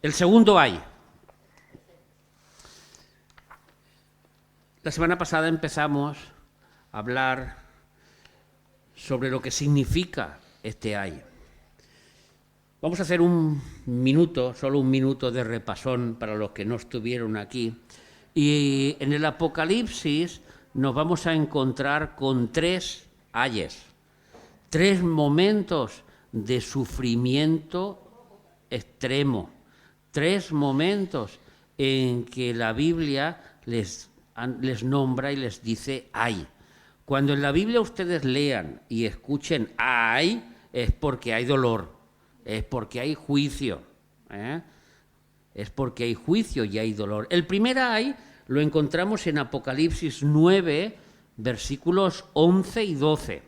El segundo ay. La semana pasada empezamos a hablar sobre lo que significa este ay. Vamos a hacer un minuto, solo un minuto de repasón para los que no estuvieron aquí. Y en el Apocalipsis nos vamos a encontrar con tres ayes, tres momentos de sufrimiento extremo, tres momentos en que la Biblia les nombra y les dice ay. Cuando en la Biblia ustedes lean y escuchen ay, es porque hay dolor, es porque hay juicio, es porque hay juicio y hay dolor. El primer ay lo encontramos en Apocalipsis 9, versículos 11 y 12,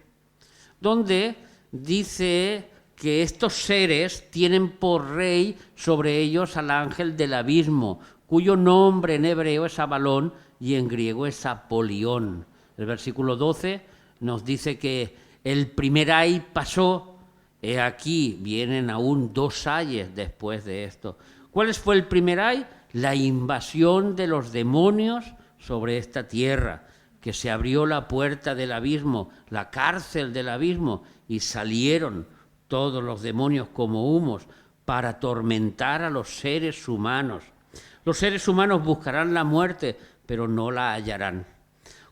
donde dice que estos seres tienen por rey sobre ellos al ángel del abismo, cuyo nombre en hebreo es Abalón y en griego es Apolión. El versículo 12 nos dice que el primer ay pasó, he aquí, vienen aún dos ayes después de esto. ¿Cuál fue el primer ay? La invasión de los demonios sobre esta tierra, que se abrió la puerta del abismo, la cárcel del abismo, y salieron todos los demonios como humos para atormentar a los seres humanos. Los seres humanos buscarán la muerte, pero no la hallarán.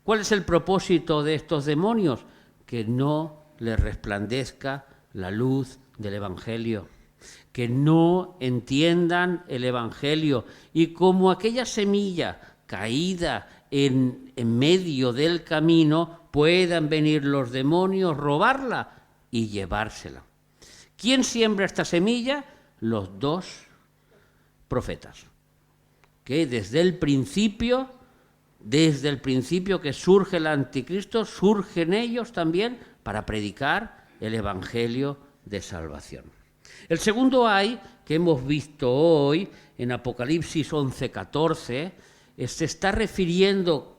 ¿Cuál es el propósito de estos demonios? Que no les resplandezca la luz del Evangelio, que no entiendan el Evangelio, y como aquella semilla caída en medio del camino, puedan venir los demonios, robarla y llevársela. ¿Quién siembra esta semilla? Los dos profetas, que desde el principio que surge el anticristo, surgen ellos también para predicar el Evangelio de salvación. El segundo ay que hemos visto hoy en Apocalipsis 11:14 se está refiriendo,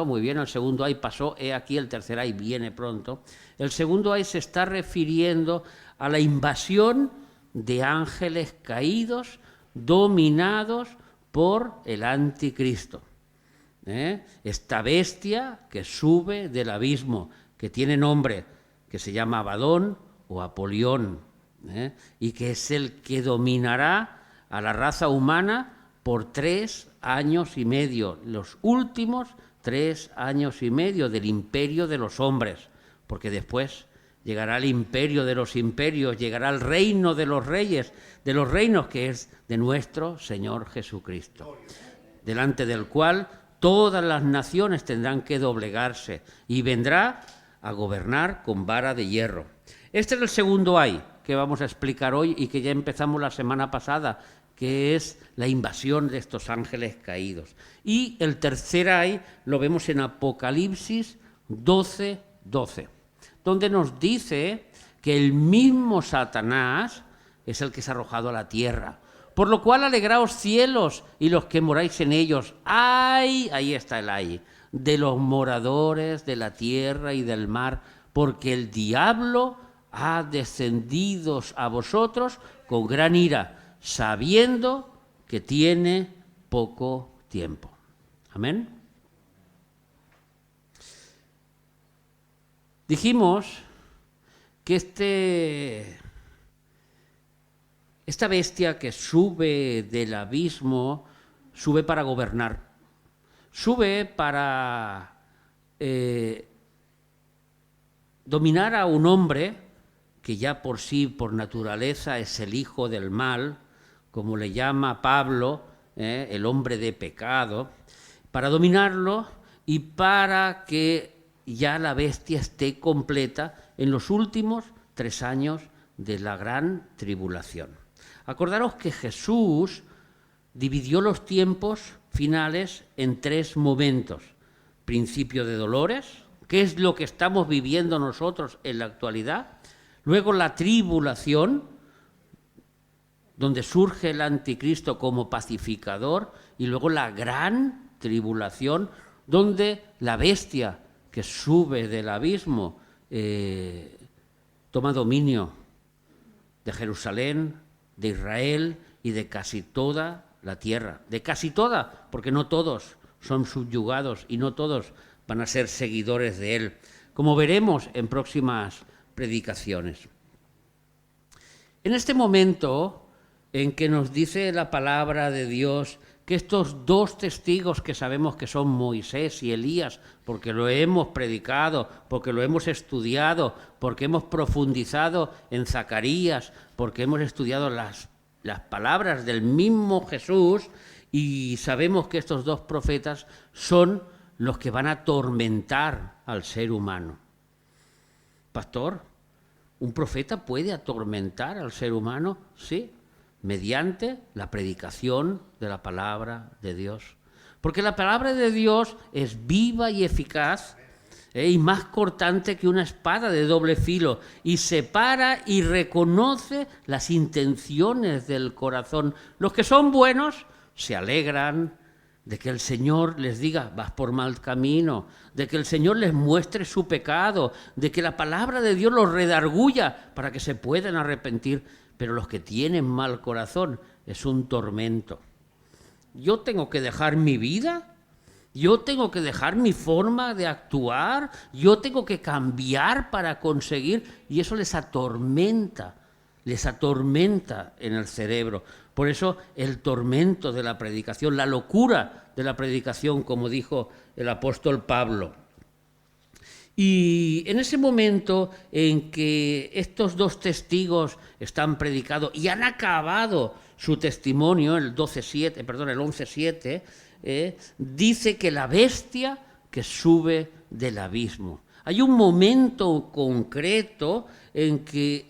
muy bien, el segundo ay pasó, he aquí el tercer ay viene pronto. El segundo ay se está refiriendo a la invasión de ángeles caídos dominados por el anticristo. Esta bestia que sube del abismo, que tiene nombre, que se llama Abadón o Apolión, y que es el que dominará a la raza humana por 3 años y medio, los últimos 3 años y medio del imperio de los hombres, porque después llegará el imperio de los imperios, llegará el reino de los reyes, de los reinos, que es de nuestro Señor Jesucristo, delante del cual todas las naciones tendrán que doblegarse, y vendrá a gobernar con vara de hierro. Este es el segundo ay que vamos a explicar hoy y que ya empezamos la semana pasada, que es la invasión de estos ángeles caídos. Y el tercer ay lo vemos en Apocalipsis 12:12, donde nos dice que el mismo Satanás es el que es arrojado a la tierra. Por lo cual alegraos cielos y los que moráis en ellos. ¡Ay! Ahí está el ay, de los moradores de la tierra y del mar, porque el diablo ha descendido a vosotros con gran ira, sabiendo que tiene poco tiempo. Amén. Dijimos que esta bestia que sube del abismo, sube para gobernar, sube para dominar a un hombre que ya por sí, por naturaleza, es el hijo del mal, como le llama Pablo, el hombre de pecado, para dominarlo y para que ya la bestia esté completa en los últimos 3 años de la gran tribulación. Acordaros que Jesús dividió los tiempos finales en 3 momentos. Principio de dolores, que es lo que estamos viviendo nosotros en la actualidad. Luego la tribulación, donde surge el anticristo como pacificador. Y luego la gran tribulación, donde la bestia que sube del abismo toma dominio de Jerusalén, de Israel y de casi toda la tierra. De casi toda, porque no todos son subyugados y no todos van a ser seguidores de él, como veremos en próximas predicaciones. En este momento en que nos dice la palabra de Dios que estos dos testigos que sabemos que son Moisés y Elías, porque lo hemos predicado, porque lo hemos estudiado, porque hemos profundizado en Zacarías, porque hemos estudiado las palabras del mismo Jesús, y sabemos que estos dos profetas son los que van a atormentar al ser humano. Pastor, ¿un profeta puede atormentar al ser humano? Sí, mediante la predicación de la palabra de Dios. Porque la palabra de Dios es viva y eficaz, y más cortante que una espada de doble filo, y separa y reconoce las intenciones del corazón. Los que son buenos se alegran de que el Señor les diga, vas por mal camino, de que el Señor les muestre su pecado, de que la palabra de Dios los redarguya para que se puedan arrepentir. Pero los que tienen mal corazón es un tormento. Yo tengo que dejar mi vida, yo tengo que dejar mi forma de actuar, yo tengo que cambiar para conseguir, y eso les atormenta en el cerebro. Por eso el tormento de la predicación, la locura de la predicación, como dijo el apóstol Pablo. Y en ese momento en que estos dos testigos están predicados y han acabado su testimonio, el 11:7, dice que la bestia que sube del abismo. Hay un momento concreto en que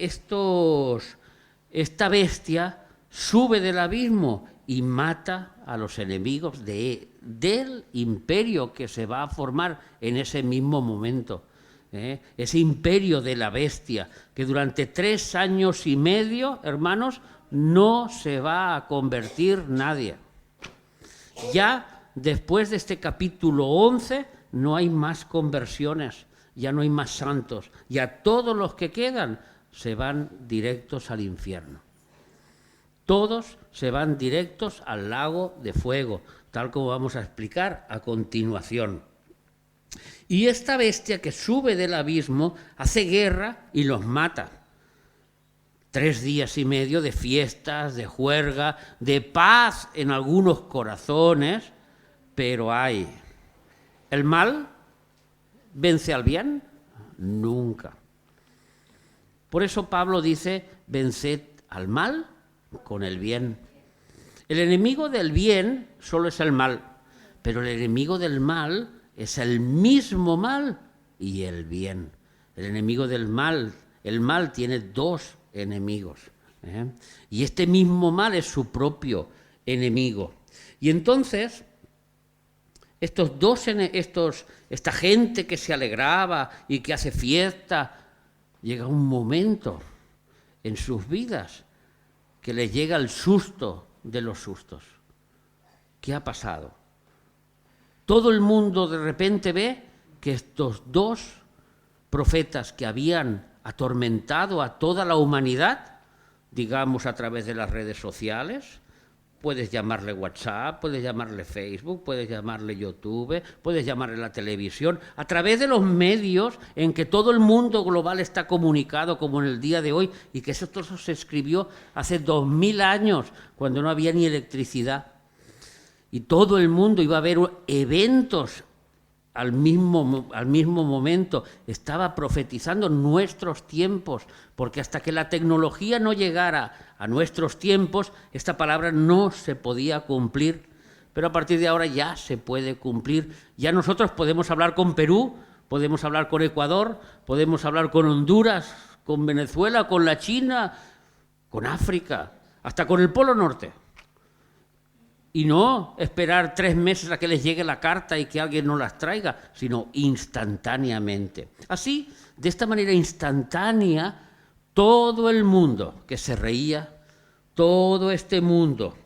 esta bestia sube del abismo y mata a los enemigos del imperio que se va a formar en ese mismo momento. Ese imperio de la bestia, que durante 3 años y medio, hermanos, no se va a convertir nadie. Ya después de este capítulo 11 no hay más conversiones, ya no hay más santos, ya todos los que quedan se van directos al infierno. Todos se van directos al lago de fuego, tal como vamos a explicar a continuación. Y esta bestia que sube del abismo hace guerra y los mata. 3 días y medio de fiestas, de juerga, de paz en algunos corazones, pero hay. ¿El mal vence al bien? Nunca. Por eso Pablo dice, venced al mal con el bien. El enemigo del bien solo es el mal, pero el enemigo del mal es el mismo mal y el bien. El enemigo del mal, el mal tiene 2 enemigos, y este mismo mal es su propio enemigo. Y entonces, esta gente que se alegraba y que hace fiesta, llega un momento en sus vidas que les llega el susto de los sustos. ¿Qué ha pasado? Todo el mundo de repente ve que estos 2 profetas que habían atormentado a toda la humanidad, digamos a través de las redes sociales, puedes llamarle WhatsApp, puedes llamarle Facebook, puedes llamarle YouTube, puedes llamarle la televisión, a través de los medios en que todo el mundo global está comunicado, como en el día de hoy, y que eso todo se escribió hace 2000 años, cuando no había ni electricidad. Y todo el mundo iba a ver eventos al mismo momento. Estaba profetizando nuestros tiempos, porque hasta que la tecnología no llegara a nuestros tiempos, esta palabra no se podía cumplir. Pero a partir de ahora ya se puede cumplir. Ya nosotros podemos hablar con Perú, podemos hablar con Ecuador, podemos hablar con Honduras, con Venezuela, con la China, con África, hasta con el Polo Norte. Y no esperar 3 meses a que les llegue la carta y que alguien nos las traiga, sino instantáneamente. Así, de esta manera instantánea, todo el mundo que se reía, todo este mundo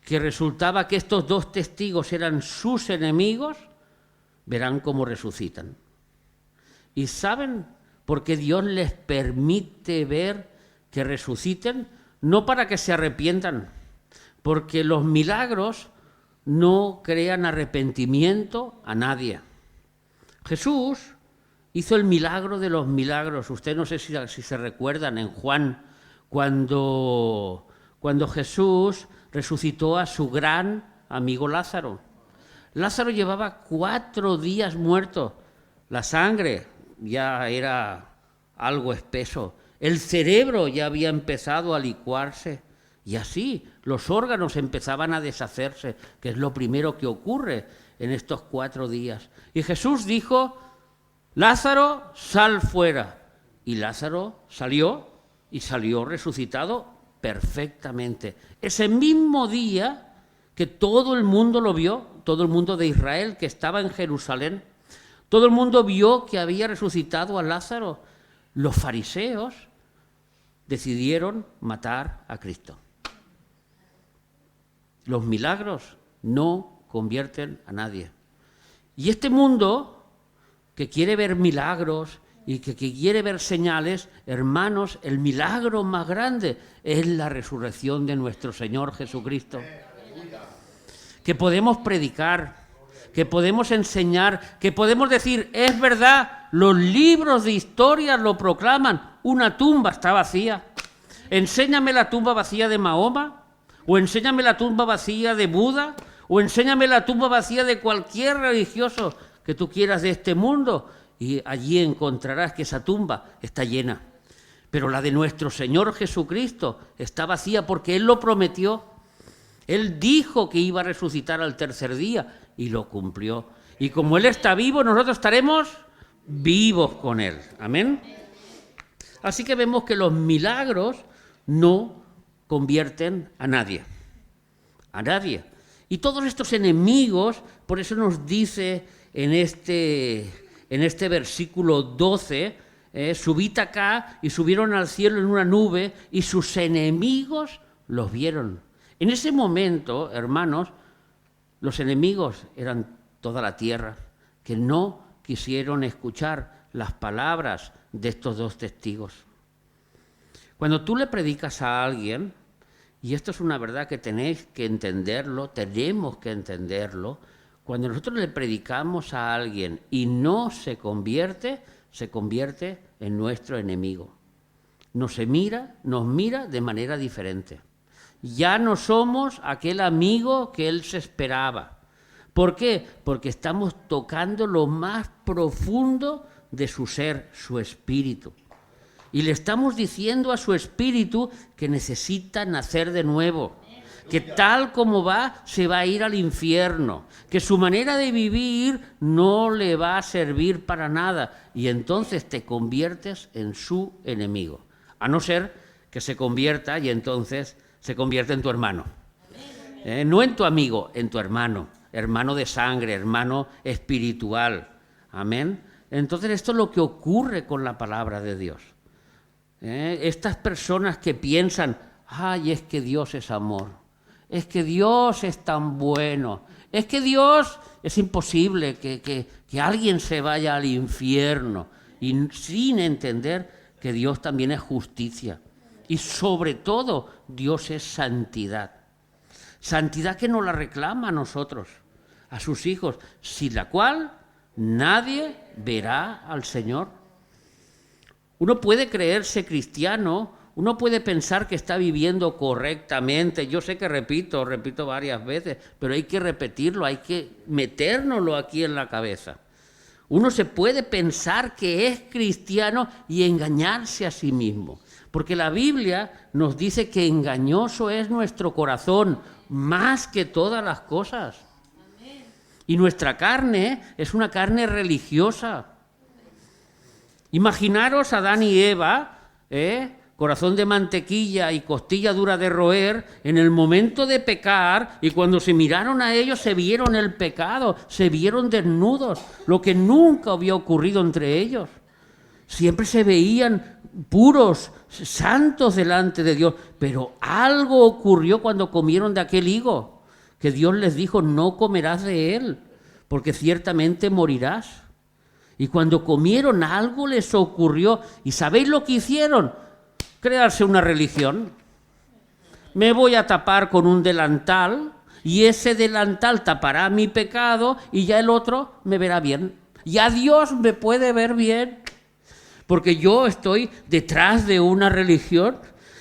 que resultaba que estos 2 testigos eran sus enemigos, verán cómo resucitan. ¿Y saben por qué Dios les permite ver que resuciten, no para que se arrepientan, porque los milagros no crean arrepentimiento a nadie. Jesús hizo el milagro de los milagros. Usted no sé si se recuerdan en Juan, cuando Jesús resucitó a su gran amigo Lázaro. Lázaro llevaba 4 días muerto. La sangre ya era algo espeso. El cerebro ya había empezado a licuarse. Y así los órganos empezaban a deshacerse, que es lo primero que ocurre en estos 4 días. Y Jesús dijo: Lázaro, sal fuera. Y Lázaro salió, y salió resucitado perfectamente. Ese mismo día que todo el mundo lo vio, todo el mundo de Israel que estaba en Jerusalén, todo el mundo vio que había resucitado a Lázaro, los fariseos decidieron matar a Cristo. Los milagros no convierten a nadie. Y este mundo que quiere ver milagros y que quiere ver señales, hermanos, el milagro más grande es la resurrección de nuestro Señor Jesucristo. Que podemos predicar, que podemos enseñar, que podemos decir: es verdad, los libros de historia lo proclaman, una tumba está vacía. Enséñame la tumba vacía de Mahoma, o enséñame la tumba vacía de Buda, o enséñame la tumba vacía de cualquier religioso que tú quieras de este mundo, y allí encontrarás que esa tumba está llena. Pero la de nuestro Señor Jesucristo está vacía porque Él lo prometió. Él dijo que iba a resucitar al 3er día y lo cumplió. Y como Él está vivo, nosotros estaremos vivos con Él. Amén. Así que vemos que los milagros no convierten a nadie. A nadie. Y todos estos enemigos, por eso nos dice en este versículo 12, subid acá, y subieron al cielo en una nube, y sus enemigos los vieron. En ese momento, hermanos, los enemigos eran toda la tierra, que no quisieron escuchar las palabras de estos 2 testigos. Cuando tú le predicas a alguien, y esto es una verdad que tenéis que entenderlo, tenemos que entenderlo, cuando nosotros le predicamos a alguien y no se convierte en nuestro enemigo. Nos mira de manera diferente. Ya no somos aquel amigo que él se esperaba. ¿Por qué? Porque estamos tocando lo más profundo de su ser, su espíritu. Y le estamos diciendo a su espíritu que necesita nacer de nuevo, que tal como va, se va a ir al infierno, que su manera de vivir no le va a servir para nada, y entonces te conviertes en su enemigo. A no ser que se convierta y entonces se convierte en tu hermano. No en tu amigo, en tu hermano, hermano de sangre, hermano espiritual. Amén. Entonces esto es lo que ocurre con la palabra de Dios. Estas personas que piensan: ay, es que Dios es amor, es que Dios es tan bueno, es que Dios es imposible que alguien se vaya al infierno, y sin entender que Dios también es justicia. Y sobre todo, Dios es santidad. Santidad que nos la reclama a nosotros, a sus hijos, sin la cual nadie verá al Señor. Uno puede creerse cristiano, uno puede pensar que está viviendo correctamente. Yo sé que repito varias veces, pero hay que repetirlo, hay que metérnoslo aquí en la cabeza. Uno se puede pensar que es cristiano y engañarse a sí mismo, porque la Biblia nos dice que engañoso es nuestro corazón más que todas las cosas. Y nuestra carne es una carne religiosa. Imaginaros a Adán y Eva, corazón de mantequilla y costilla dura de roer, en el momento de pecar, y cuando se miraron a ellos se vieron el pecado, se vieron desnudos, lo que nunca había ocurrido entre ellos. Siempre se veían puros, santos delante de Dios, pero algo ocurrió cuando comieron de aquel higo, que Dios les dijo: no comerás de él, porque ciertamente morirás. Y cuando comieron, algo les ocurrió. ¿Y sabéis lo que hicieron? crearse una religión. Me voy a tapar con un delantal y ese delantal tapará mi pecado y ya el otro me verá bien. Ya Dios me puede ver bien, porque yo estoy detrás de una religión.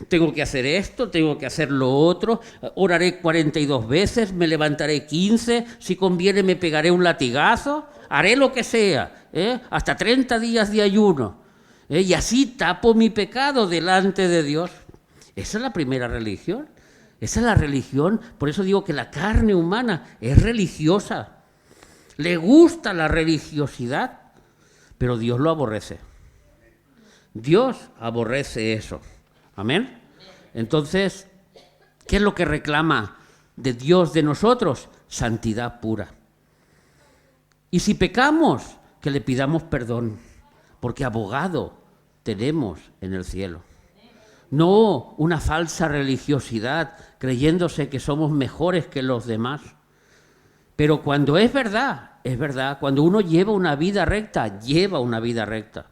Tengo que hacer esto, tengo que hacer lo otro, oraré 42 veces, me levantaré 15, si conviene me pegaré un latigazo, haré lo que sea, hasta 30 días de ayuno, y así tapo mi pecado delante de Dios. Esa es la primera religión, esa es la religión. Por eso digo que la carne humana es religiosa, le gusta la religiosidad, pero Dios lo aborrece. Dios aborrece eso. Amén. Entonces, ¿qué es lo que reclama de Dios de nosotros? Santidad pura. Y si pecamos, que le pidamos perdón, porque abogado tenemos en el cielo. No una falsa religiosidad, creyéndose que somos mejores que los demás. Pero cuando es verdad, cuando uno lleva una vida recta, lleva una vida recta.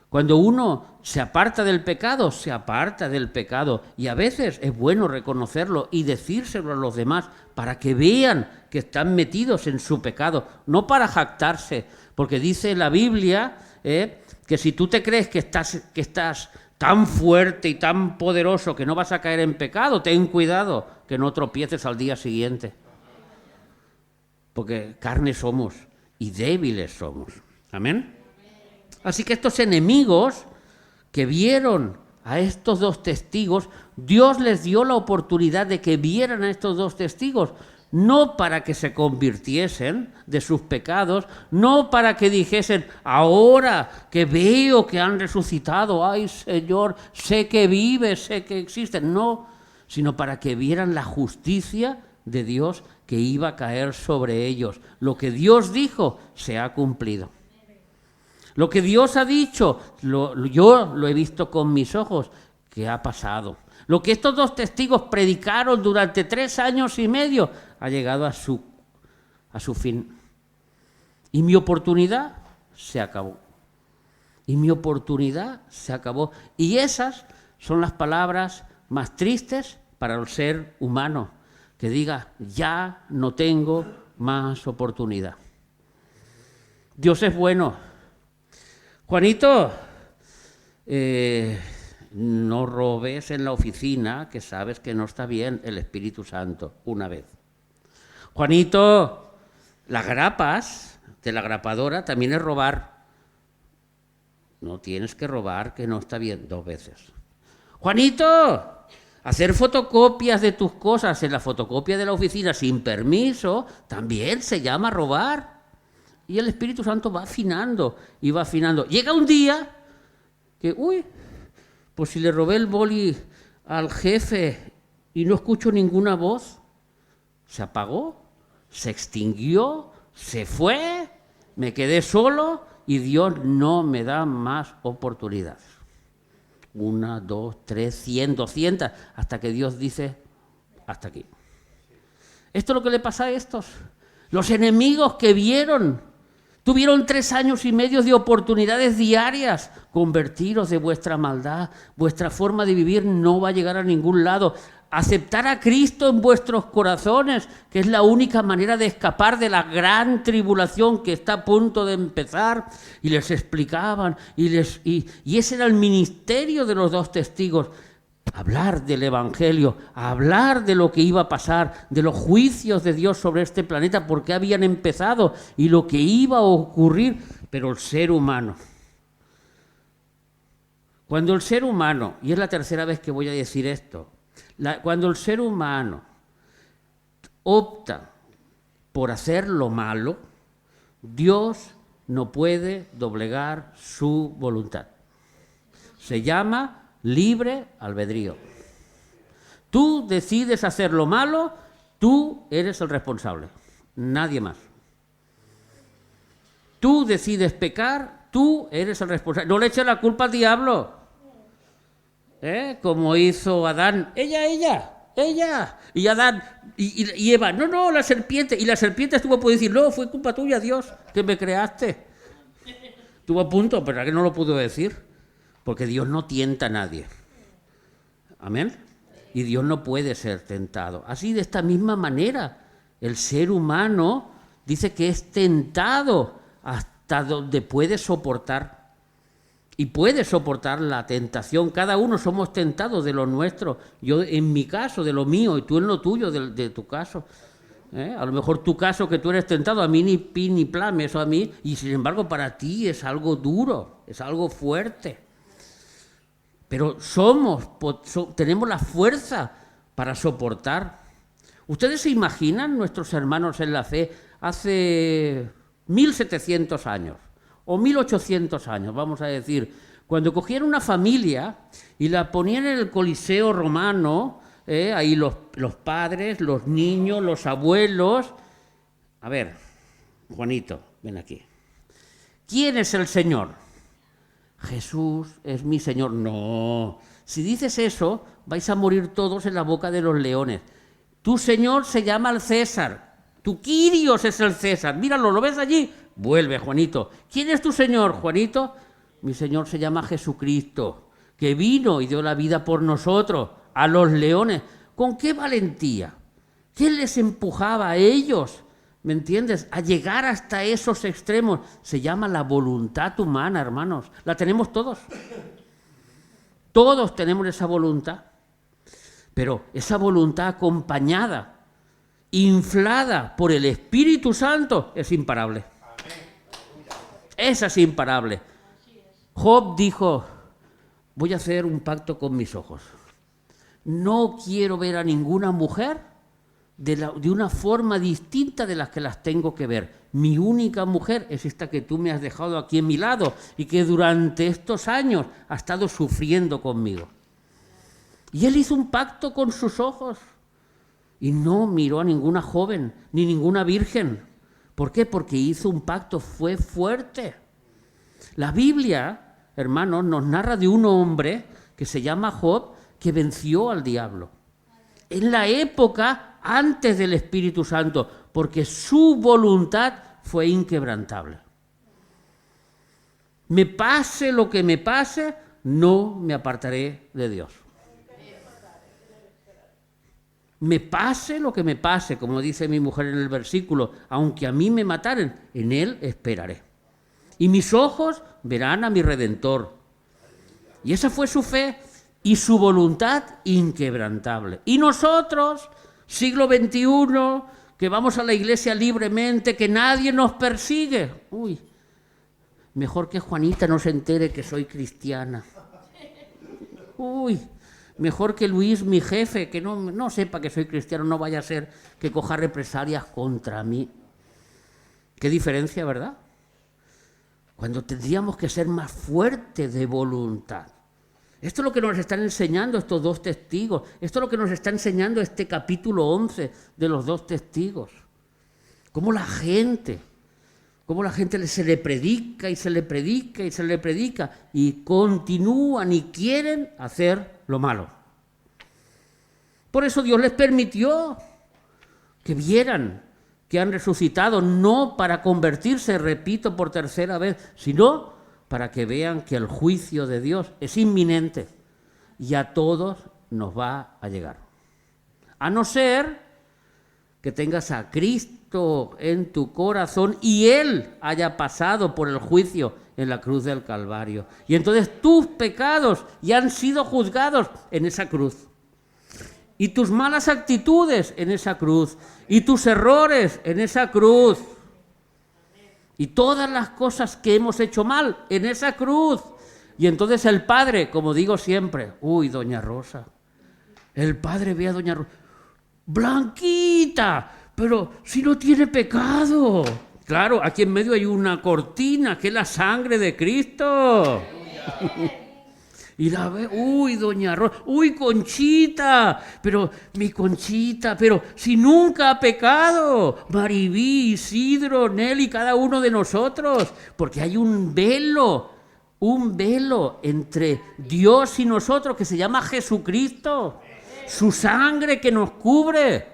Cuando uno se aparta del pecado, se aparta del pecado. Y a veces es bueno reconocerlo y decírselo a los demás para que vean que están metidos en su pecado, no para jactarse. Porque dice la Biblia que si tú te crees que estás tan fuerte y tan poderoso que no vas a caer en pecado, ten cuidado que no tropieces al día siguiente. Porque carne somos y débiles somos. Amén. Así que estos enemigos que vieron a estos dos testigos, Dios les dio la oportunidad de que vieran a estos dos testigos, no para que se convirtiesen de sus pecados, no para que dijesen, ahora que veo que han resucitado, ay Señor, sé que vive, sé que existen, no, sino para que vieran la justicia de Dios que iba a caer sobre ellos. Lo que Dios dijo se ha cumplido. Lo que Dios ha dicho, yo lo he visto con mis ojos, que ha pasado. Lo que estos dos testigos predicaron durante 3 años y medio ha llegado a su fin. Y mi oportunidad se acabó. Y mi oportunidad se acabó. Y esas son las palabras más tristes para el ser humano, que diga, ya no tengo más oportunidad. Dios es bueno. Juanito, no robes en la oficina, que sabes que no está bien, el Espíritu Santo, una vez. Juanito, las grapas de la grapadora también es robar. No tienes que robar, que no está bien, 2 veces. Juanito, hacer fotocopias de tus cosas en la fotocopia de la oficina sin permiso también se llama robar. Y el Espíritu Santo va afinando y va afinando. Llega un día que, pues si le robé el boli al jefe y no escucho ninguna voz, se apagó, se extinguió, se fue, me quedé solo y Dios no me da más oportunidades. 1, 2, 3, 100, 200, hasta que Dios dice, hasta aquí. Esto es lo que le pasa a estos. Los enemigos que tuvieron 3 años y medio de oportunidades diarias. Convertiros de vuestra maldad. Vuestra forma de vivir no va a llegar a ningún lado. Aceptar a Cristo en vuestros corazones, que es la única manera de escapar de la gran tribulación que está a punto de empezar. Y les explicaban, y ese era el ministerio de los dos testigos. Hablar del Evangelio, hablar de lo que iba a pasar, de los juicios de Dios sobre este planeta, por qué habían empezado y lo que iba a ocurrir. Pero el ser humano, cuando el ser humano, y es la tercera vez que voy a decir esto, cuando el ser humano opta por hacer lo malo, Dios no puede doblegar su voluntad. Se llama libre albedrío. Tú decides hacer lo malo, tú eres el responsable, nadie más. Tú decides pecar, tú eres el responsable. No le eches la culpa al diablo, como hizo Adán. Ella. Y Adán y Eva, no, la serpiente. Y la serpiente estuvo por decir, no, fue culpa tuya, Dios, que me creaste. Estuvo a punto, pero que no lo pudo decir. Porque Dios no tienta a nadie. Amén. Y Dios no puede ser tentado. Así, de esta misma manera, el ser humano dice que es tentado hasta donde puede soportar. Y puede soportar la tentación. Cada uno somos tentados de lo nuestro. Yo en mi caso, de lo mío, y tú en lo tuyo, de tu caso. A lo mejor tu caso que tú eres tentado, a mí ni pi ni plame, eso a mí. Y sin embargo para ti es algo duro, es algo fuerte. Pero tenemos la fuerza para soportar. ¿Ustedes se imaginan nuestros hermanos en la fe hace 1700 años o 1800 años, vamos a decir, cuando cogían una familia y la ponían en el Coliseo romano, ahí los padres, los niños, los abuelos? A ver, Juanito, ven aquí. ¿Quién es el Señor? Jesús es mi Señor. No, si dices eso, vais a morir todos en la boca de los leones. Tu Señor se llama el César. Tu Quirios es el César. Míralo, ¿lo ves allí? Vuelve, Juanito. ¿Quién es tu Señor, Juanito? Mi Señor se llama Jesucristo, que vino y dio la vida por nosotros, a los leones. ¿Con qué valentía? ¿Qué les empujaba a ellos? ¿Me entiendes? A llegar hasta esos extremos. Se llama la voluntad humana, hermanos. La tenemos todos. Todos tenemos esa voluntad. Pero esa voluntad acompañada, inflada por el Espíritu Santo, es imparable. Esa es imparable. Job dijo, voy a hacer un pacto con mis ojos. No quiero ver a ninguna mujer de una forma distinta de las que las tengo que ver. Mi única mujer es esta que tú me has dejado aquí a mi lado y que durante estos años ha estado sufriendo conmigo. Y él hizo un pacto con sus ojos y no miró a ninguna joven ni ninguna virgen. ¿Por qué? Porque hizo un pacto, fue fuerte. La Biblia, hermanos, nos narra de un hombre que se llama Job, que venció al diablo. En la época antes del Espíritu Santo, porque su voluntad fue inquebrantable. Me pase lo que me pase, no me apartaré de Dios. Me pase lo que me pase, como dice mi mujer en el versículo, aunque a mí me mataren, en Él esperaré. Y mis ojos verán a mi Redentor. Y esa fue su fe y su voluntad inquebrantable. Y nosotros, siglo XXI, que vamos a la iglesia libremente, que nadie nos persigue. Uy, mejor que Juanita no se entere que soy cristiana. Uy, mejor que Luis, mi jefe, que no sepa que soy cristiano, no vaya a ser que coja represalias contra mí. Qué diferencia, ¿verdad? Cuando tendríamos que ser más fuertes de voluntad. Esto es lo que nos están enseñando estos dos testigos. Esto es lo que nos está enseñando este capítulo 11 de los dos testigos. Cómo la gente se le predica y se le predica y se le predica y continúan y quieren hacer lo malo. Por eso Dios les permitió que vieran que han resucitado, no para convertirse, repito por tercera vez, sino para que vean que el juicio de Dios es inminente y a todos nos va a llegar. A no ser que tengas a Cristo en tu corazón y Él haya pasado por el juicio en la cruz del Calvario. Y entonces tus pecados ya han sido juzgados en esa cruz. Y tus malas actitudes en esa cruz. Y tus errores en esa cruz. Y todas las cosas que hemos hecho mal en esa cruz. Y entonces el Padre, como digo siempre, uy, doña Rosa, el Padre ve a doña Rosa, blanquita, pero si no tiene pecado. Claro, aquí en medio hay una cortina, que es la sangre de Cristo. Y la ve, uy, doña Rosa, uy, Conchita, pero mi Conchita, pero si nunca ha pecado, Maribí, Isidro, Nelly, cada uno de nosotros, porque hay un velo entre Dios y nosotros que se llama Jesucristo, su sangre que nos cubre.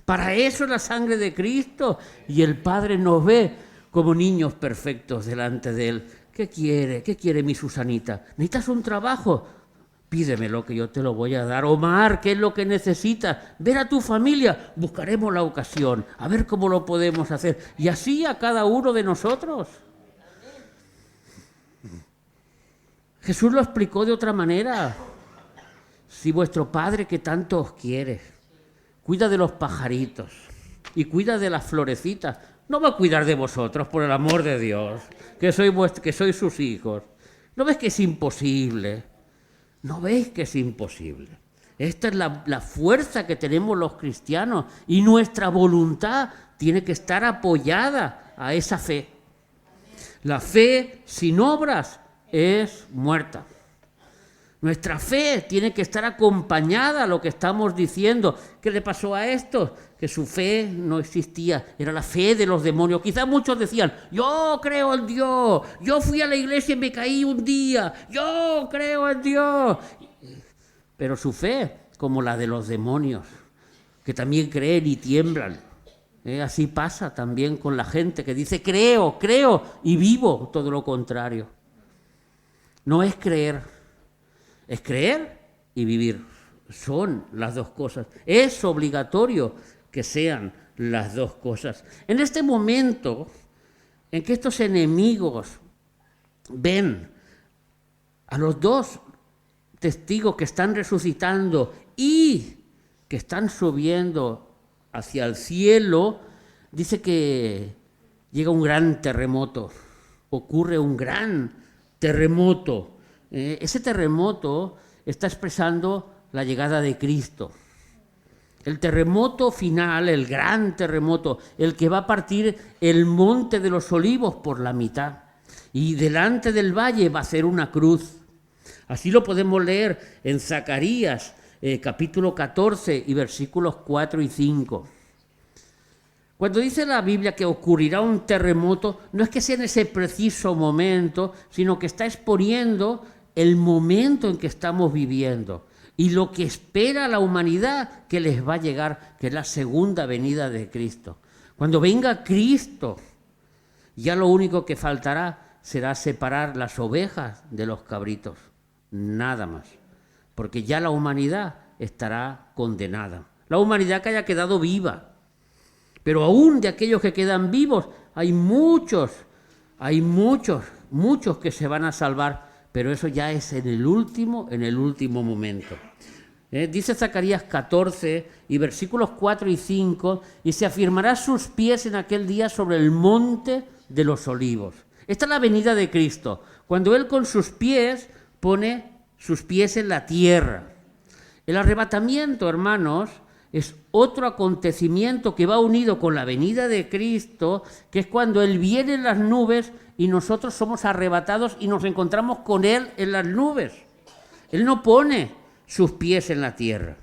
Para eso es la sangre de Cristo. Y el Padre nos ve como niños perfectos delante de Él. ¿Qué quiere? ¿Qué quiere mi Susanita? ¿Necesitas un trabajo? Pídemelo que yo te lo voy a dar. Omar, ¿qué es lo que necesitas? Ver a tu familia. Buscaremos la ocasión, a ver cómo lo podemos hacer. Y así a cada uno de nosotros. Jesús lo explicó de otra manera. Si vuestro Padre que tanto os quiere, cuida de los pajaritos y cuida de las florecitas, no va a cuidar de vosotros, por el amor de Dios, que sois sus hijos. ¿No ves que es imposible? ¿No veis que es imposible? Esta es la fuerza que tenemos los cristianos y nuestra voluntad tiene que estar apoyada a esa fe. La fe sin obras es muerta. Nuestra fe tiene que estar acompañada a lo que estamos diciendo. ¿Qué le pasó a estos? Que su fe no existía, era la fe de los demonios. Quizás muchos decían, yo creo en Dios, yo fui a la iglesia y me caí un día, yo creo en Dios. Pero su fe, como la de los demonios, que también creen y tiemblan. Así pasa también con la gente que dice, creo, y vivo todo lo contrario. No es creer, es creer y vivir. Son las dos cosas. Es obligatorio que sean las dos cosas. En este momento en que estos enemigos ven a los dos testigos que están resucitando y que están subiendo hacia el cielo, dice que llega un gran terremoto, ocurre un gran terremoto. Ese terremoto está expresando la llegada de Cristo. El terremoto final, el gran terremoto, el que va a partir el monte de los olivos por la mitad. Y delante del valle va a ser una cruz. Así lo podemos leer en Zacarías, capítulo 14 y versículos 4 y 5. Cuando dice la Biblia que ocurrirá un terremoto, no es que sea en ese preciso momento, sino que está exponiendo el momento en que estamos viviendo y lo que espera la humanidad que les va a llegar, que es la segunda venida de Cristo. Cuando venga Cristo, ya lo único que faltará será separar las ovejas de los cabritos, nada más, porque ya la humanidad estará condenada. La humanidad que haya quedado viva, pero aún de aquellos que quedan vivos, hay muchos que se van a salvar, pero eso ya es en el último momento. Dice Zacarías 14 y versículos 4 y 5, y se afirmará sus pies en aquel día sobre el monte de los olivos. Esta es la venida de Cristo, cuando Él con sus pies pone sus pies en la tierra. El arrebatamiento, hermanos, es otro acontecimiento que va unido con la venida de Cristo, que es cuando Él viene en las nubes y nosotros somos arrebatados y nos encontramos con Él en las nubes. Él no pone sus pies en la tierra.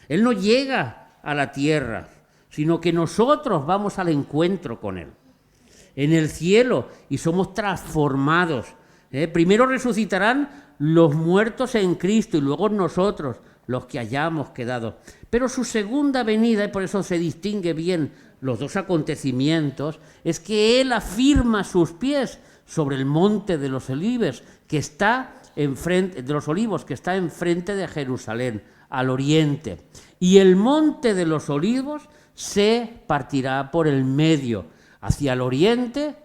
Él no llega a la tierra, sino que nosotros vamos al encuentro con Él en el cielo y somos transformados. Primero resucitarán los muertos en Cristo y luego nosotros, los que hayamos quedado. Pero su segunda venida, y por eso se distingue bien los dos acontecimientos, es que Él afirma sus pies sobre el monte de los olivos, que está enfrente de Jerusalén, al oriente. Y el monte de los olivos se partirá por el medio, hacia el oriente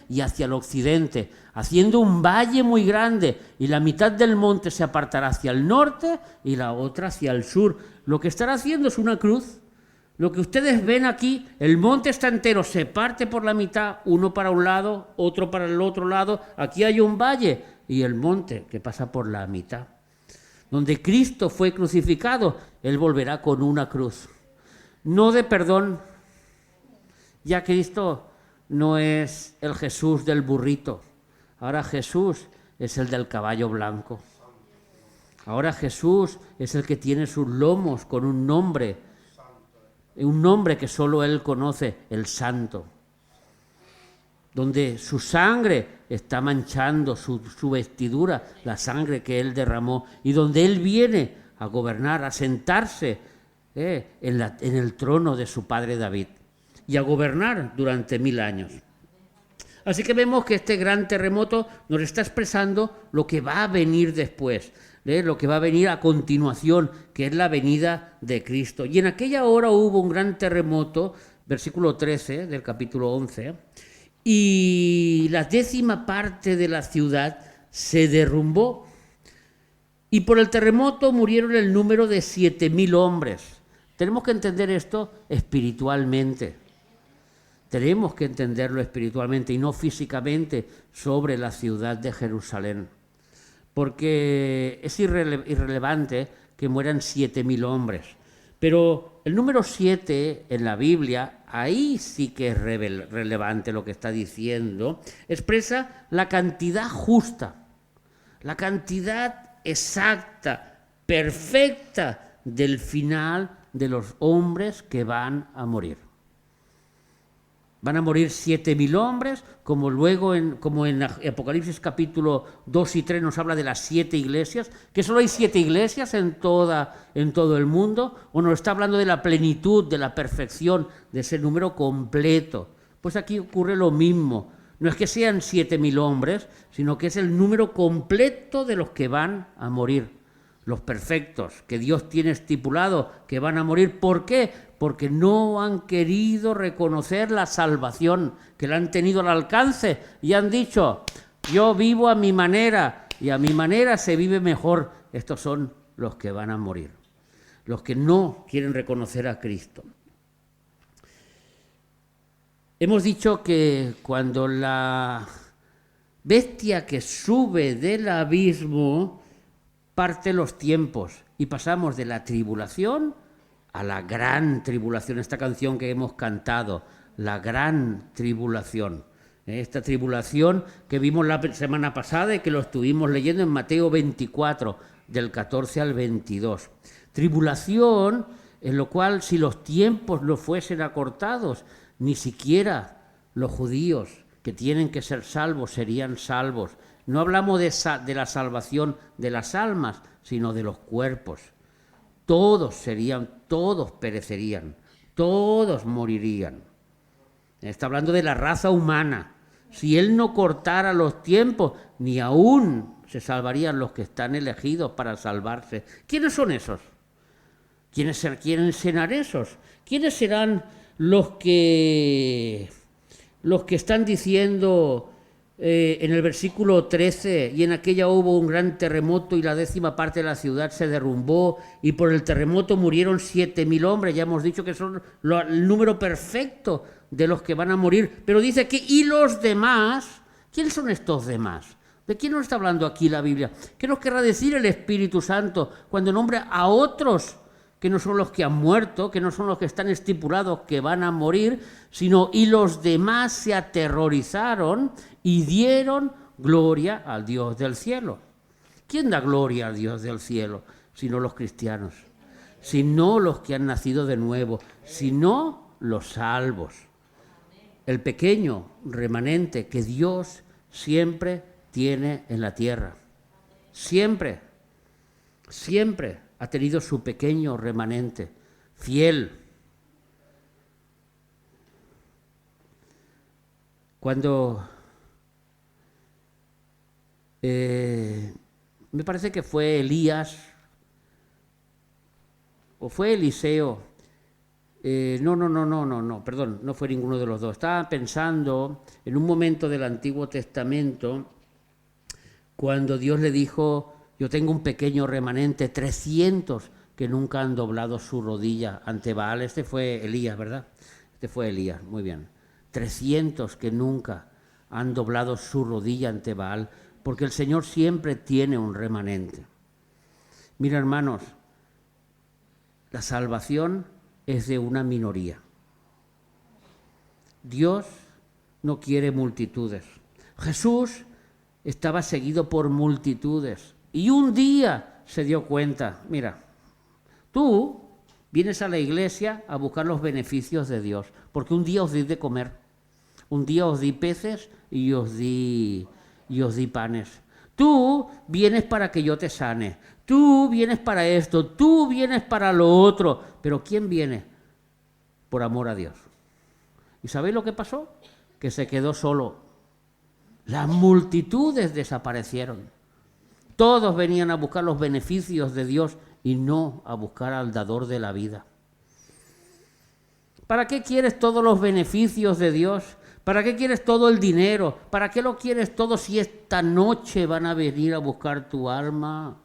y hacia el occidente, haciendo un valle muy grande, y la mitad del monte se apartará hacia el norte y la otra hacia el sur. Lo que estará haciendo es una cruz. Lo que ustedes ven aquí, el monte está entero, se parte por la mitad, uno para un lado, otro para el otro lado. Aquí hay un valle y el monte que pasa por la mitad. Donde Cristo fue crucificado, Él volverá con una cruz. No de perdón. Ya Cristo no es el Jesús del burrito. Ahora Jesús es el del caballo blanco. Ahora Jesús es el que tiene sus lomos con un nombre que solo Él conoce, el Santo. Donde su sangre está manchando su vestidura, la sangre que Él derramó, y donde Él viene a gobernar, a sentarse en el trono de su padre David y a gobernar durante 1000 años. Así que vemos que este gran terremoto nos está expresando lo que va a venir después, lo que va a venir a continuación, que es la venida de Cristo. Y en aquella hora hubo un gran terremoto, versículo 13 del capítulo 11, y la 10ª parte de la ciudad se derrumbó. Y por el terremoto murieron el número de 7.000 hombres. Tenemos que entender esto espiritualmente. Tenemos que entenderlo espiritualmente y no físicamente sobre la ciudad de Jerusalén. Porque es irrelevante que mueran 7.000 hombres. Pero el número 7 en la Biblia, ahí sí que es relevante lo que está diciendo. Expresa la cantidad justa, la cantidad exacta, perfecta del final de los hombres que van a morir. Van a morir 7.000 hombres, como luego como en Apocalipsis capítulo 2 y 3 nos habla de las 7 iglesias, que solo hay 7 iglesias en todo el mundo, o nos está hablando de la plenitud, de la perfección, de ese número completo. Pues aquí ocurre lo mismo. No es que sean 7.000 hombres, sino que es el número completo de los que van a morir. Los perfectos, que Dios tiene estipulado que van a morir. ¿Por qué? Porque no han querido reconocer la salvación, que la han tenido al alcance y han dicho, yo vivo a mi manera y a mi manera se vive mejor. Estos son los que van a morir, los que no quieren reconocer a Cristo. Hemos dicho que cuando la bestia que sube del abismo parte los tiempos y pasamos de la tribulación a la gran tribulación, esta canción que hemos cantado, la gran tribulación. Esta tribulación que vimos la semana pasada y que lo estuvimos leyendo en Mateo 24, del 14 al 22. Tribulación en lo cual si los tiempos no fuesen acortados, ni siquiera los judíos que tienen que ser salvos serían salvos. No hablamos de la salvación de las almas, sino de los cuerpos. Todos perecerían, todos morirían. Está hablando de la raza humana. Si Él no cortara los tiempos, ni aún se salvarían los que están elegidos para salvarse. ¿Quiénes son esos? ¿Quiénes serán esos? ¿Quiénes serán los que están diciendo en el versículo 13, y en aquella hubo un gran terremoto y la 10ª parte de la ciudad se derrumbó y por el terremoto murieron 7.000 hombres? Ya hemos dicho que son el número perfecto de los que van a morir, pero dice que y los demás, ¿quiénes son estos demás? ¿De quién nos está hablando aquí la Biblia? ¿Qué nos querrá decir el Espíritu Santo cuando nombra a otros que no son los que han muerto, que no son los que están estipulados que van a morir, sino y los demás se aterrorizaron y dieron gloria al Dios del cielo? ¿Quién da gloria al Dios del cielo? Sino los cristianos, sino los que han nacido de nuevo, sino los salvos. El pequeño remanente que Dios siempre tiene en la tierra. Siempre, siempre ha tenido su pequeño remanente, fiel. Cuando me parece que fue Elías o fue Eliseo, perdón, no fue ninguno de los dos. Estaba pensando en un momento del Antiguo Testamento cuando Dios le dijo: yo tengo un pequeño remanente, 300 que nunca han doblado su rodilla ante Baal. Este fue Elías, ¿verdad? Este fue Elías, muy bien. 300 que nunca han doblado su rodilla ante Baal, porque el Señor siempre tiene un remanente. Mira, hermanos, la salvación es de una minoría. Dios no quiere multitudes. Jesús estaba seguido por multitudes. Y un día se dio cuenta, mira, tú vienes a la iglesia a buscar los beneficios de Dios, porque un día os di de comer, un día os di peces y os di panes. Tú vienes para que yo te sane, tú vienes para esto, tú vienes para lo otro, pero ¿quién viene? Por amor a Dios. ¿Y sabéis lo que pasó? Que se quedó solo Las multitudes desaparecieron. Todos venían a buscar los beneficios de Dios y no a buscar al dador de la vida. ¿Para qué quieres todos los beneficios de Dios? ¿Para qué quieres todo el dinero? ¿Para qué lo quieres todo si esta noche van a venir a buscar tu alma?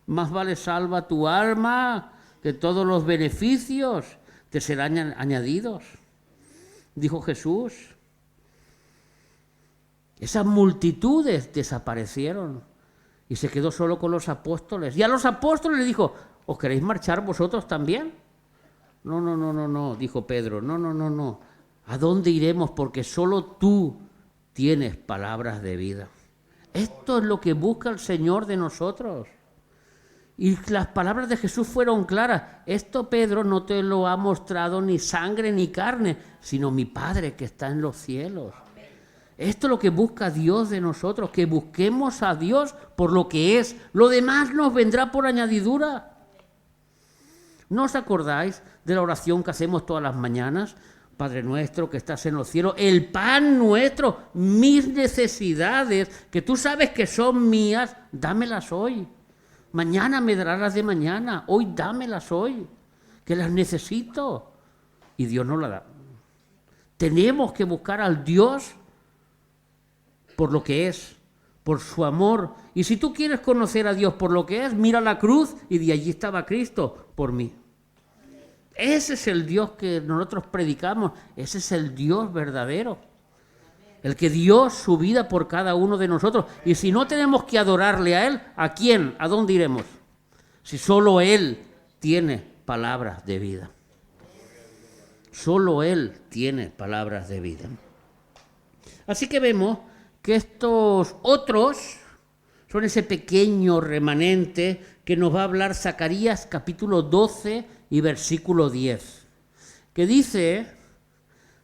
Más vale salva tu alma, que todos los beneficios te serán añadidos, dijo Jesús. Esas multitudes desaparecieron y se quedó solo con los apóstoles. Y a los apóstoles les dijo, ¿os queréis marchar vosotros también? No, dijo Pedro, no. ¿A dónde iremos? Porque solo tú tienes palabras de vida. Esto es lo que busca el Señor de nosotros. Y las palabras de Jesús fueron claras. Esto, Pedro, no te lo ha mostrado ni sangre ni carne, sino mi Padre que está en los cielos. Esto es lo que busca Dios de nosotros, que busquemos a Dios por lo que es. Lo demás nos vendrá por añadidura. ¿No os acordáis de la oración que hacemos todas las mañanas? Padre nuestro que estás en los cielos, el pan nuestro, mis necesidades, que tú sabes que son mías, dámelas hoy. Mañana me darás las de mañana, hoy dámelas hoy, que las necesito. Y Dios nos las da. Tenemos que buscar al Dios por lo que es, por su amor. Y si tú quieres conocer a Dios por lo que es, mira la cruz y de allí estaba Cristo por mí. Ese es el Dios que nosotros predicamos, ese es el Dios verdadero, el que dio su vida por cada uno de nosotros. Y si no tenemos que adorarle a Él, ¿a quién? ¿A dónde iremos? Si solo Él tiene palabras de vida. Solo Él tiene palabras de vida. Así que vemos que estos otros son ese pequeño remanente que nos va a hablar Zacarías capítulo 12 y versículo 10, que dice,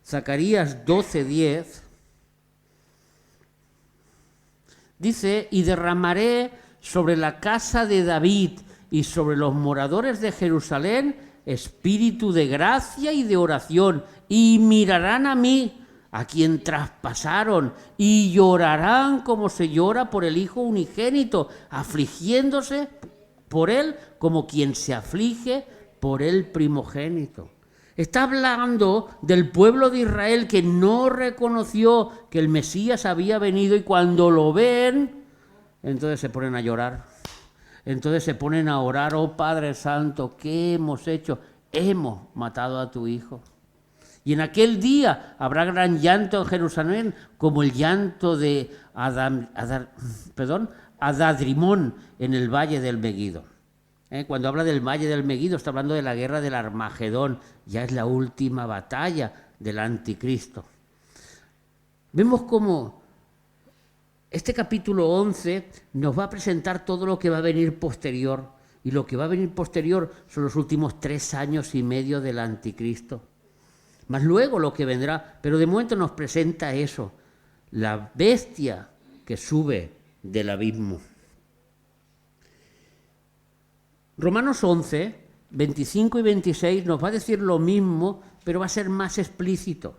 Zacarías 12:10, dice, y derramaré sobre la casa de David y sobre los moradores de Jerusalén espíritu de gracia y de oración, y mirarán a mí, a quien traspasaron, y llorarán como se llora por el Hijo unigénito, afligiéndose por él como quien se aflige por el primogénito. Está hablando del pueblo de Israel que no reconoció que el Mesías había venido, y cuando lo ven, entonces se ponen a llorar. Entonces se ponen a orar, oh Padre Santo, ¿qué hemos hecho? Hemos matado a tu Hijo. Y en aquel día habrá gran llanto en Jerusalén, como el llanto de Adadrimón en el valle del Megido. Cuando habla del valle del Megido, está hablando de la guerra del Armagedón. Ya es la última batalla del anticristo. Vemos cómo este capítulo 11 nos va a presentar todo lo que va a venir posterior. Y lo que va a venir posterior son los últimos 3 años y medio del anticristo. Más luego lo que vendrá, pero de momento nos presenta eso, la bestia que sube del abismo. Romanos 11, 25 y 26 nos va a decir lo mismo, pero va a ser más explícito.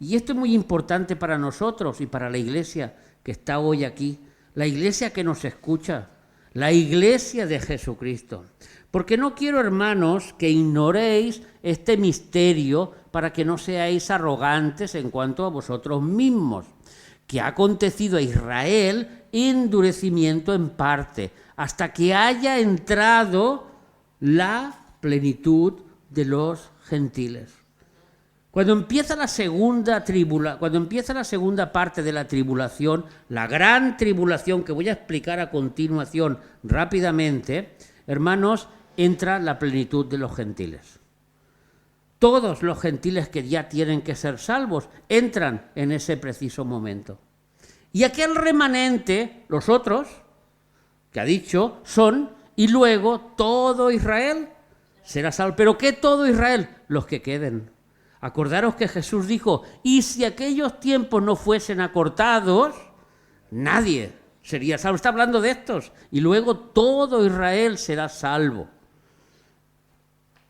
Y esto es muy importante para nosotros y para la iglesia que está hoy aquí, la iglesia que nos escucha, la iglesia de Jesucristo. Porque no quiero, hermanos, que ignoréis este misterio para que no seáis arrogantes en cuanto a vosotros mismos, que ha acontecido a Israel endurecimiento en parte, hasta que haya entrado la plenitud de los gentiles. Cuando empieza la segunda parte de la tribulación, la gran tribulación que voy a explicar a continuación rápidamente, hermanos, entra la plenitud de los gentiles. Todos los gentiles que ya tienen que ser salvos entran en ese preciso momento. Y aquel remanente, los otros, que ha dicho, son, y luego todo Israel será salvo. ¿Pero qué todo Israel? Los que queden. Acordaros que Jesús dijo, y si aquellos tiempos no fuesen acortados, nadie sería salvo. Está hablando de estos. Y luego todo Israel será salvo.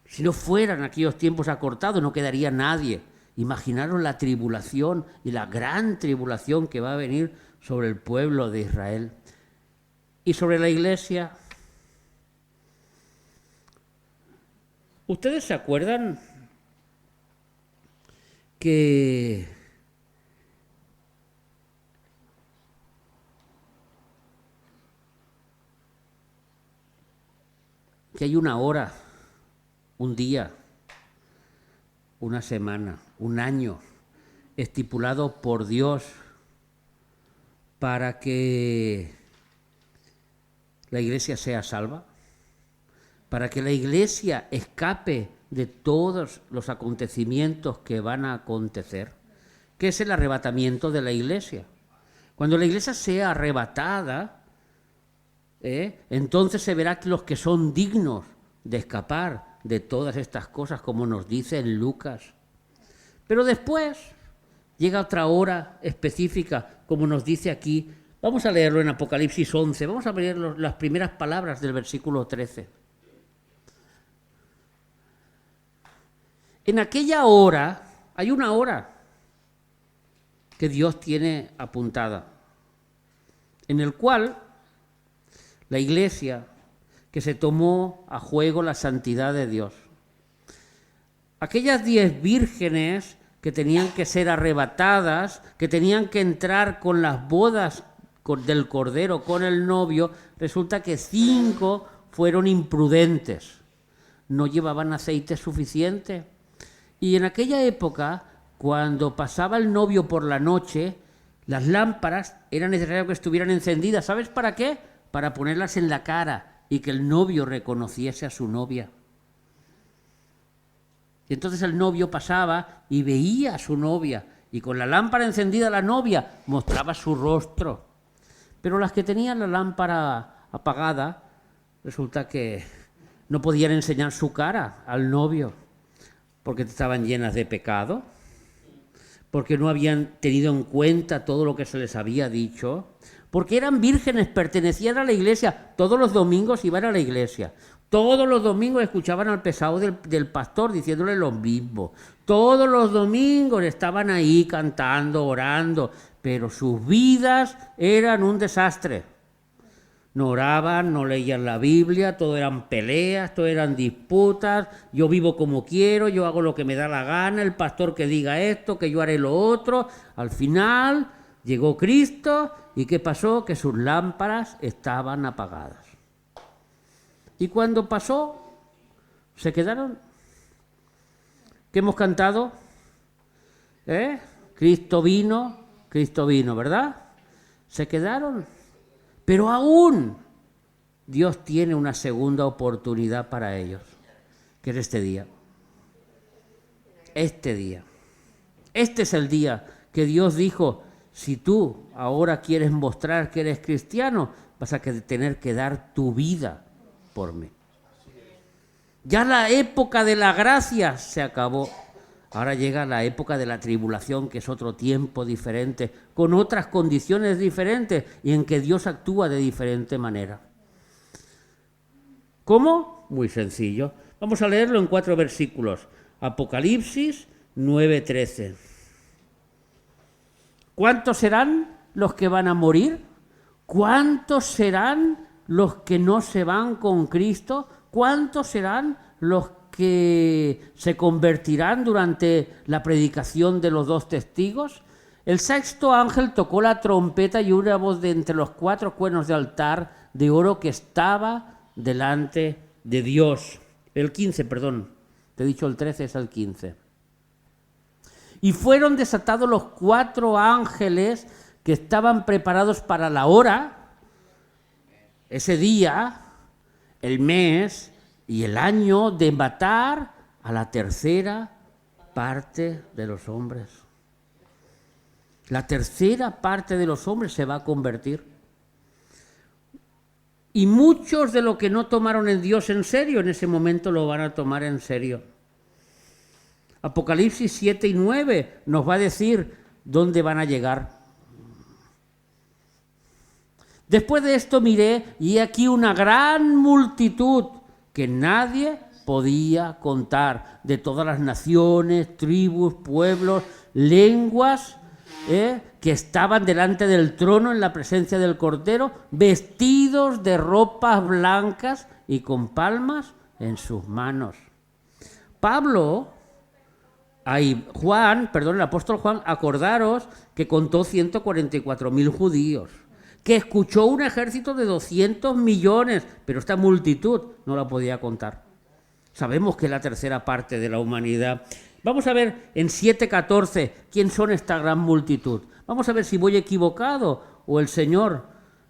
Si no fueran aquellos tiempos acortados, no quedaría nadie. Imaginaros la tribulación y la gran tribulación que va a venir sobre el pueblo de Israel. Y sobre la iglesia. ¿Ustedes se acuerdan que hay una hora, un día, una semana, un año estipulado por Dios para que la iglesia sea salva? Para que la iglesia escape de todos los acontecimientos que van a acontecer, que es el arrebatamiento de la iglesia. Cuando la iglesia sea arrebatada, entonces se verá que los que son dignos de escapar de todas estas cosas, como nos dice en Lucas. Pero después llega otra hora específica, como nos dice aquí. Vamos a leerlo en Apocalipsis 11, vamos a leer las primeras palabras del versículo 13. En aquella hora, hay una hora que Dios tiene apuntada, en el cual la iglesia que se tomó a juego la santidad de Dios, aquellas 10 vírgenes que tenían que ser arrebatadas, que tenían que entrar con las bodas del Cordero, con el novio, resulta que 5 fueron imprudentes, no llevaban aceite suficiente. Y en aquella época, cuando pasaba el novio por la noche, las lámparas era necesario que estuvieran encendidas. ¿Sabes para qué? Para ponerlas en la cara y que el novio reconociese a su novia. Y entonces el novio pasaba y veía a su novia, y con la lámpara encendida la novia mostraba su rostro. Pero las que tenían la lámpara apagada, resulta que no podían enseñar su cara al novio, porque estaban llenas de pecado, porque no habían tenido en cuenta todo lo que se les había dicho, porque eran vírgenes, pertenecían a la iglesia, todos los domingos iban a la iglesia, todos los domingos escuchaban al pesado del pastor diciéndole lo mismo, todos los domingos estaban ahí cantando, orando, pero sus vidas eran un desastre. No oraban, no leían la Biblia, todo eran peleas, todo eran disputas, yo vivo como quiero, yo hago lo que me da la gana, el pastor que diga esto, que yo haré lo otro. Al final llegó Cristo y ¿qué pasó? Que sus lámparas estaban apagadas. Y cuando pasó, se quedaron. ¿Qué hemos cantado? Cristo vino, ¿verdad? Se quedaron. Pero aún Dios tiene una segunda oportunidad para ellos, que es este día. Este día. Este es el día que Dios dijo, si tú ahora quieres mostrar que eres cristiano, vas a tener que dar tu vida por mí. Ya la época de la gracia se acabó. Ahora llega la época de la tribulación, que es otro tiempo diferente, con otras condiciones diferentes y en que Dios actúa de diferente manera. ¿Cómo? Muy sencillo. Vamos a leerlo en 4 versículos. Apocalipsis 9:13. ¿Cuántos serán los que van a morir? ¿Cuántos serán los que no se van con Cristo? ¿Cuántos serán los que se convertirán durante la predicación de los 2 testigos? El 6º ángel tocó la trompeta y una voz de entre los 4 cuernos de altar de oro que estaba delante de Dios. El 15, perdón, te he dicho el 13, es el 15. Y fueron desatados los 4 ángeles que estaban preparados para la hora, ese día, el mes y el año de matar a la tercera parte de los hombres. La tercera parte de los hombres se va a convertir. Y muchos de los que no tomaron a Dios en serio, en ese momento lo van a tomar en serio. Apocalipsis 7 y 9 nos va a decir dónde van a llegar. Después de esto miré y he aquí una gran multitud que nadie podía contar, de todas las naciones, tribus, pueblos, lenguas, que estaban delante del trono en la presencia del Cordero, vestidos de ropas blancas y con palmas en sus manos. El apóstol Juan, acordaros que contó 144.000 judíos, que escuchó un ejército de 200 millones, pero esta multitud no la podía contar. Sabemos que es la tercera parte de la humanidad. Vamos a ver en 7:14 quién son esta gran multitud. Vamos a ver si voy equivocado o el Señor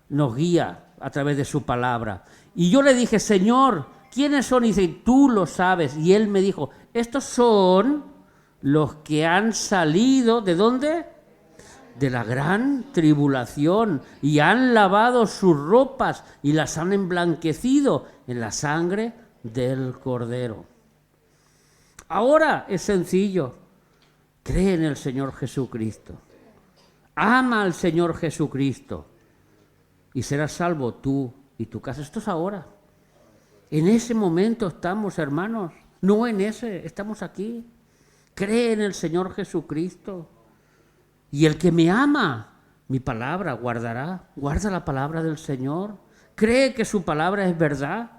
nos guía a través de su palabra. Y yo le dije, Señor, ¿quiénes son? Y dice, tú lo sabes. Y él me dijo, estos son los que han salido, ¿de dónde? De la gran tribulación, y han lavado sus ropas y las han emblanquecido en la sangre del Cordero. Ahora es sencillo. Cree en el Señor Jesucristo. Ama al Señor Jesucristo y serás salvo tú y tu casa. Esto es ahora. En ese momento estamos, hermanos. No en ese, estamos aquí. Cree en el Señor Jesucristo. Y el que me ama, mi palabra guardará. Guarda la palabra del Señor. Cree que su palabra es verdad.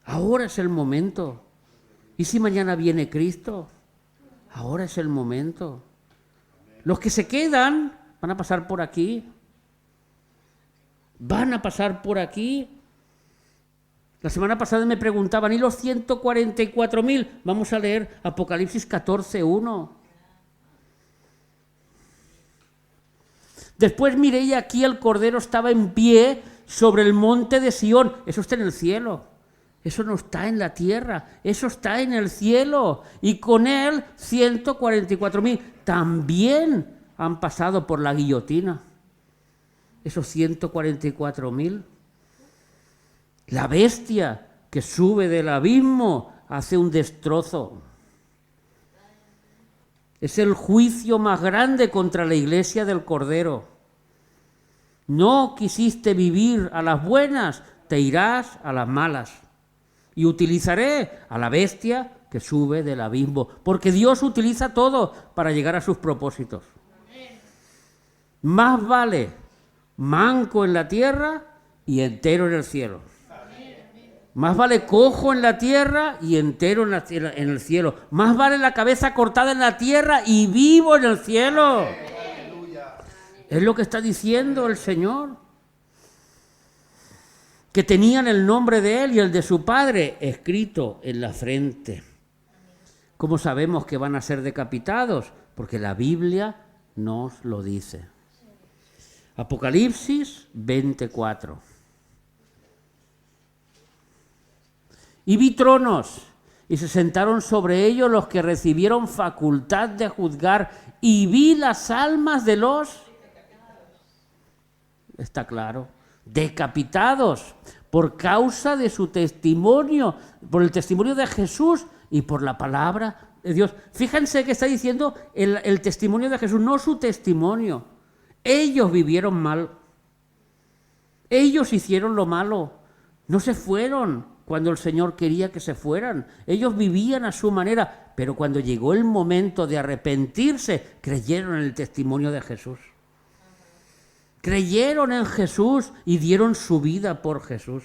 Ahora es el momento. ¿Y si mañana viene Cristo? Ahora es el momento. Los que se quedan van a pasar por aquí. Van a pasar por aquí. La semana pasada me preguntaban, ¿y los 144.000? Vamos a leer Apocalipsis 14:1. Después miré y aquí el Cordero estaba en pie sobre el monte de Sión. Eso está en el cielo. Eso no está en la tierra. Eso está en el cielo. Y con él 144.000 también han pasado por la guillotina. Esos 144.000. La bestia que sube del abismo hace un destrozo. Es el juicio más grande contra la iglesia del Cordero. No quisiste vivir a las buenas, te irás a las malas. Y utilizaré a la bestia que sube del abismo. Porque Dios utiliza todo para llegar a sus propósitos. Más vale manco en la tierra y entero en el cielo. Más vale cojo en la tierra y entero en el cielo. Más vale la cabeza cortada en la tierra y vivo en el cielo. Es lo que está diciendo el Señor. Que tenían el nombre de Él y el de su Padre escrito en la frente. ¿Cómo sabemos que van a ser decapitados? Porque la Biblia nos lo dice. Apocalipsis 24. Y vi tronos, y se sentaron sobre ellos los que recibieron facultad de juzgar, y vi las almas de los, está claro, decapitados por causa de su testimonio, por el testimonio de Jesús y por la palabra de Dios. Fíjense que está diciendo el testimonio de Jesús, no su testimonio. Ellos vivieron mal. Ellos hicieron lo malo. No se fueron cuando el Señor quería que se fueran. Ellos vivían a su manera, pero cuando llegó el momento de arrepentirse, creyeron en el testimonio de Jesús. Creyeron en Jesús y dieron su vida por Jesús.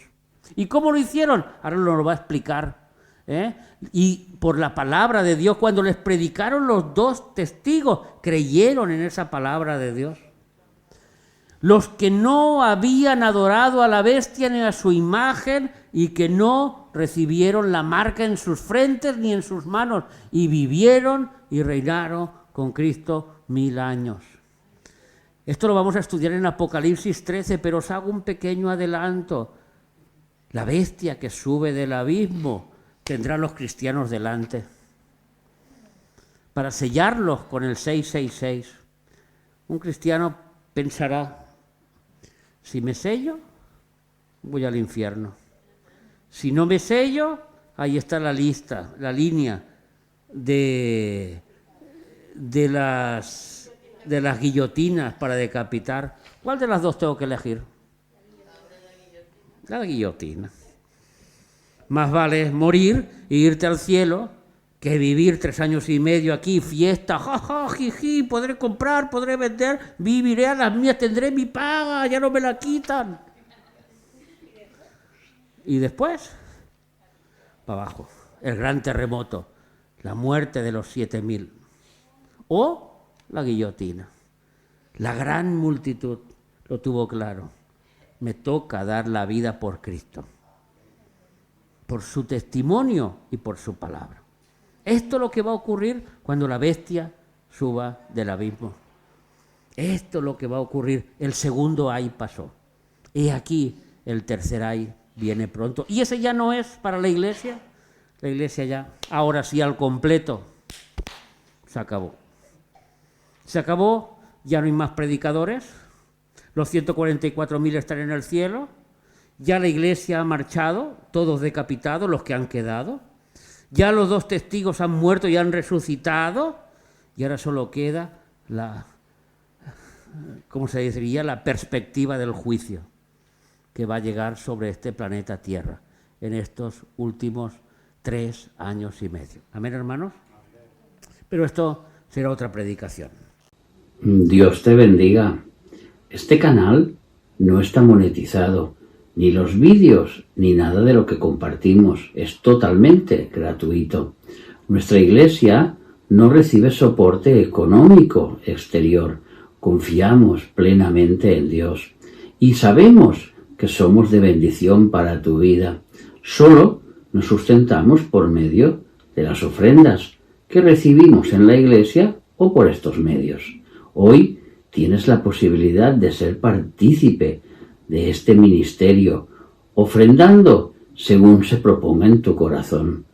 ¿Y cómo lo hicieron? Ahora nos lo va a explicar. Y por la palabra de Dios, cuando les predicaron los dos testigos, creyeron en esa palabra de Dios. Los que no habían adorado a la bestia ni a su imagen y que no recibieron la marca en sus frentes ni en sus manos y vivieron y reinaron con Cristo 1000 años. Esto lo vamos a estudiar en Apocalipsis 13, pero os hago un pequeño adelanto. La bestia que sube del abismo tendrá a los cristianos delante para sellarlos con el 666. Un cristiano pensará, si me sello, voy al infierno. Si no me sello, ahí está la lista, la línea de las guillotinas para decapitar. ¿Cuál de las dos tengo que elegir? La guillotina. Más vale morir e irte al cielo que vivir 3 años y medio aquí, fiesta, jaja, jiji, podré comprar, podré vender, viviré a las mías, tendré mi paga, ya no me la quitan. Y después, para abajo, el gran terremoto, la muerte de los 7.000 o la guillotina. La gran multitud lo tuvo claro. Me toca dar la vida por Cristo, por su testimonio y por su palabra. Esto es lo que va a ocurrir cuando la bestia suba del abismo. Esto es lo que va a ocurrir. El segundo ay pasó. Y aquí el tercer ay viene pronto. Y ese ya no es para la iglesia. La iglesia ya, ahora sí al completo, se acabó. Se acabó, ya no hay más predicadores. Los 144.000 están en el cielo. Ya la iglesia ha marchado, todos decapitados, los que han quedado. Ya los 2 testigos han muerto y han resucitado. Y ahora solo queda ¿cómo se diría? La perspectiva del juicio que va a llegar sobre este planeta Tierra en estos últimos 3 años y medio. ¿Amén, hermanos? Pero esto será otra predicación. Dios te bendiga. Este canal no está monetizado, ni los vídeos, ni nada de lo que compartimos. Es totalmente gratuito. Nuestra iglesia no recibe soporte económico exterior. Confiamos plenamente en Dios y sabemos que somos de bendición para tu vida. Solo nos sustentamos por medio de las ofrendas que recibimos en la iglesia o por estos medios. Hoy tienes la posibilidad de ser partícipe de este ministerio, ofrendando según se proponga en tu corazón.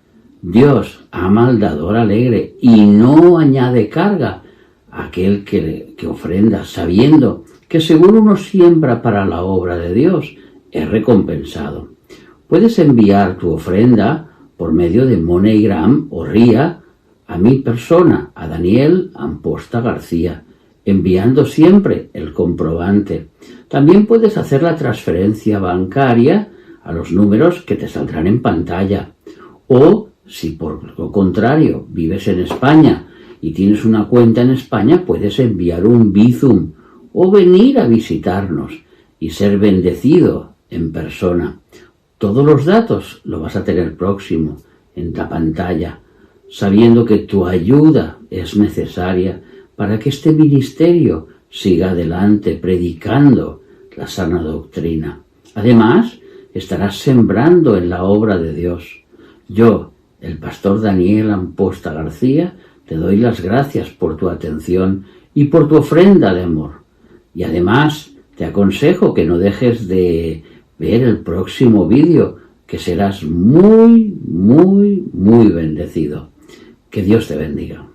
Dios ama al dador alegre y no añade carga a aquel que ofrenda, sabiendo que según uno siembra para la obra de Dios, es recompensado. Puedes enviar tu ofrenda por medio de MoneyGram o RIA a mi persona, a Daniel Amposta García, enviando siempre el comprobante. También puedes hacer la transferencia bancaria a los números que te saldrán en pantalla. O, si por lo contrario vives en España y tienes una cuenta en España, puedes enviar un Bizum o venir a visitarnos y ser bendecido en persona. Todos los datos lo vas a tener próximo en la pantalla, sabiendo que tu ayuda es necesaria para que este ministerio siga adelante predicando la sana doctrina. Además, estarás sembrando en la obra de Dios. Yo, el pastor Daniel Amposta García, te doy las gracias por tu atención y por tu ofrenda de amor. Y además, te aconsejo que no dejes de ver el próximo vídeo, que serás muy, muy, muy bendecido. Que Dios te bendiga.